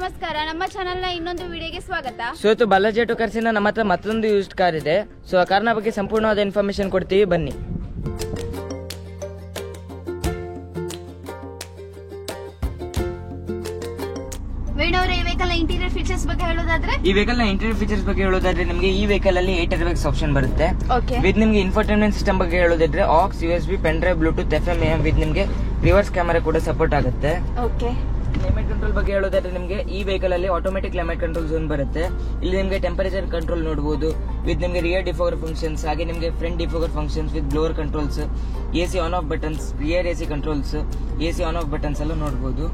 ನಮಸ್ಕಾರ, ನಮ್ಮ ಚಾನೆಲ್ ನ ಇನ್ನೊಂದು ವಿಡಿಯೋಗೆ ಸ್ವಾಗತ. ಸೊ ಇವತ್ತು ಬಾಲಾಜಿ ಆಟೋ ಕಾರ್ಸಿನ ನಮ್ಮ ಹತ್ರ ಮತ್ತೊಂದು ಯೂಸ್ಡ್ ಕಾರ್ ಇದೆ. ಸೊ ಆ ಕಾರ್ನ ಬಗ್ಗೆ ಸಂಪೂರ್ಣವಾದ ಇನ್ಫಾರ್ಮೇಶನ್ ಕೊಡ್ತೀವಿ, ಬನ್ನಿ. ವೇಣು ಅವರೇ, ಈ ವೆಹಿಕಲ್ ನ ಇಂಟೀರಿಯರ್ ಫೀಚರ್ಸ್ ಬಗ್ಗೆ ಹೇಳೋದಾದ್ರೆ ನಿಮಗೆ ಈ ವೆಹಿಕಲ್ ಅಲ್ಲಿ 8 ಏರ್ಬ್ಯಾಗ್ಸ್ ಆಪ್ಷನ್ ಬರುತ್ತೆ. ವಿತ್ ನಿಮಗೆ ಇನ್ಫೋಟೈನ್ಮೆಂಟ್ ಸಿಸ್ಟಮ್ ಬಗ್ಗೆ ಹೇಳೋದಾದ್ರೆ aux, USB, pen drive, Bluetooth, FM, AM with ನಿಮಗೆ ರಿವರ್ಸ್ ಕ್ಯಾಮೆರಾ ಕೂಡ ಸಪೋರ್ಟ್ ಆಗುತ್ತೆ. ಕ್ಲೈಮೇಟ್ ಕಂಟ್ರೋಲ್ ಬಗ್ಗೆ ಹೇಳೋದಾದ್ರೆ ನಿಮಗೆ ಈ ವೆಹಿಕಲ್ ಅಲ್ಲಿ ಆಟೋಮೆಟಿಕ್ ಕ್ಲೈಮೇಟ್ ಕಂಟ್ರೋಲ್ ಝೋನ್ ಬರುತ್ತೆ. ಇಲ್ಲಿ ನಿಮಗೆ ಟೆಂಪರೇಚರ್ ಕಂಟ್ರೋಲ್ ನೋಡಬಹುದು ವಿತ್ ನಿಮಗೆ ರಿಯರ್ ಡಿಫೋಗರ್ ಫಂಕ್ಷನ್ಸ್, ಹಾಗೆ ನಿಮಗೆ front defogger functions with blower controls, AC on off buttons, rear AC controls, AC on off buttons ಎಲ್ಲ ನೋಡಬಹುದು.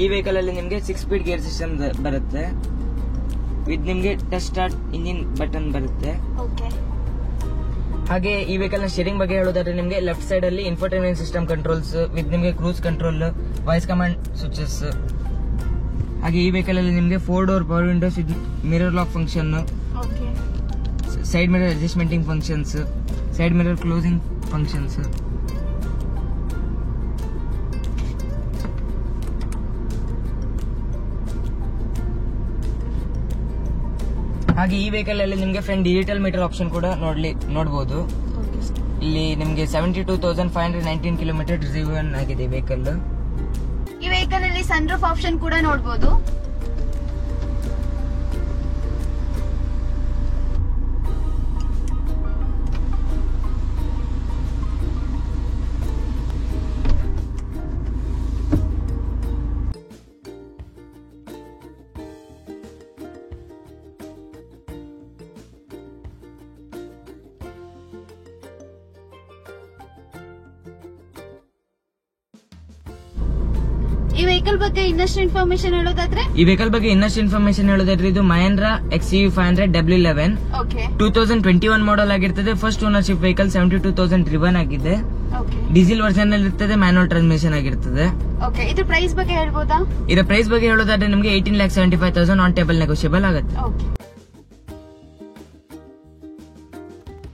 ಈ ವೆಹಿಕಲ್ ಅಲ್ಲಿ ನಿಮಗೆ 6 ಸ್ಪೀಡ್ ಗೇರ್ ಸಿಸ್ಟಮ್ ಬರುತ್ತೆ ವಿತ್ ನಿಮಗೆ ಟಚ್ ಸ್ಟಾರ್ಟ್ ಇಂಜಿನ್ ಬಟನ್ ಬರುತ್ತೆ. ಹಾಗೆ ಈ ವೆಹಿಕಲ್ ನ ಸ್ಟೀರಿಂಗ್ ಬಗ್ಗೆ ಹೇಳೋದಾದ್ರೆ ನಿಮಗೆ ಲೆಫ್ಟ್ ಸೈಡ್ ಅಲ್ಲಿ ಇನ್ಫೋಟೈನ್ಮೆಂಟ್ ಸಿಸ್ಟಮ್ ಕಂಟ್ರೋಲ್ಸ್ ವಿತ್ ನಿಮಗೆ cruise control, voice command switches. ಹಾಗೆ ಈ ವೆಹಿಕಲ್ ಅಲ್ಲಿ ನಿಮಗೆ 4 door power windows with mirror lock function, side mirror adjustmenting functions, side mirror closing functions. ಹಾಗೆ ಈ ವೆಹಿಕಲ್ ಅಲ್ಲಿ ನಿಮಗೆ ಫ್ರಂಟ್ ಡಿಜಿಟಲ್ ಮೀಟರ್ ಆಪ್ಷನ್ ಕೂಡ ನೋಡಬಹುದು. ಇಲ್ಲಿ ನಿಮಗೆ 72,519 ಕಿಲೋಮೀಟರ್ ಡ್ರಿವನ್ ಆಗಿದೆ ವೆಹಿಕಲ್. ಈ ವೆಹಿಕಲ್ ಅಲ್ಲಿ ಸನ್ರೂಫ್ ಆಪ್ಷನ್ ಕೂಡ ನೋಡಬಹುದು. ಈ ವೆಹಿಕಲ್ ಬಗ್ಗೆ ಇನ್ನಷ್ಟು ಇನ್ಫಾರ್ಮೇಶನ್ ಹೇಳೋದಾದ್ರೆ ಇದು ಮಹೇಂದ್ರ XUV 500 W11 2021 ಮಾಡೆಲ್ ಆಗಿರ್ತದೆ. ಫಸ್ಟ್ ಓನರ್ಶಿಪ್ ವೆಹಿಕಲ್ 72,000 ಡ್ರಿವನ್ ಆಗಿದೆ. ಡೀಸೆಲ್ ವರ್ಷನ್ ಅಲ್ಲಿ ಇರ್ತದೆ, ಮ್ಯಾನುವಲ್ ಟ್ರಾನ್ಸ್ಮಿಷನ್ ಆಗಿರ್ತದೆ. ಇದ್ರ ಪ್ರೈಸ್ ಬಗ್ಗೆ ಹೇಳ್ಬೋದಾ? ಇದರ ಪ್ರೈಸ್ ಬಗ್ಗೆ ಹೇಳೋದಾದ್ರೆ ನಿಮಗೆ 18,75,000 ಆನ್ ಟೇಬಲ್ ನೆಗೋಷಿಯಬಲ್ ಆಗುತ್ತೆ.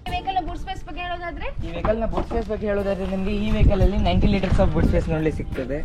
ಈ ವೆಹಿಕಲ್ ನ ಬೂಟ್ ಸ್ಪೇಸ್ ಬಗ್ಗೆ ಹೇಳೋದಾದ್ರೆ ನಿಮಗೆ ಈ ವೆಹಿಕಲ್ ಅಲ್ಲಿ 90 ಲೀಟರ್ಸ್ ಆಫ್ ಬೂಟ್ ಸ್ಪೇಸ್ ನೋಡ್ಲಿ ಸಿಗ್ತದೆ.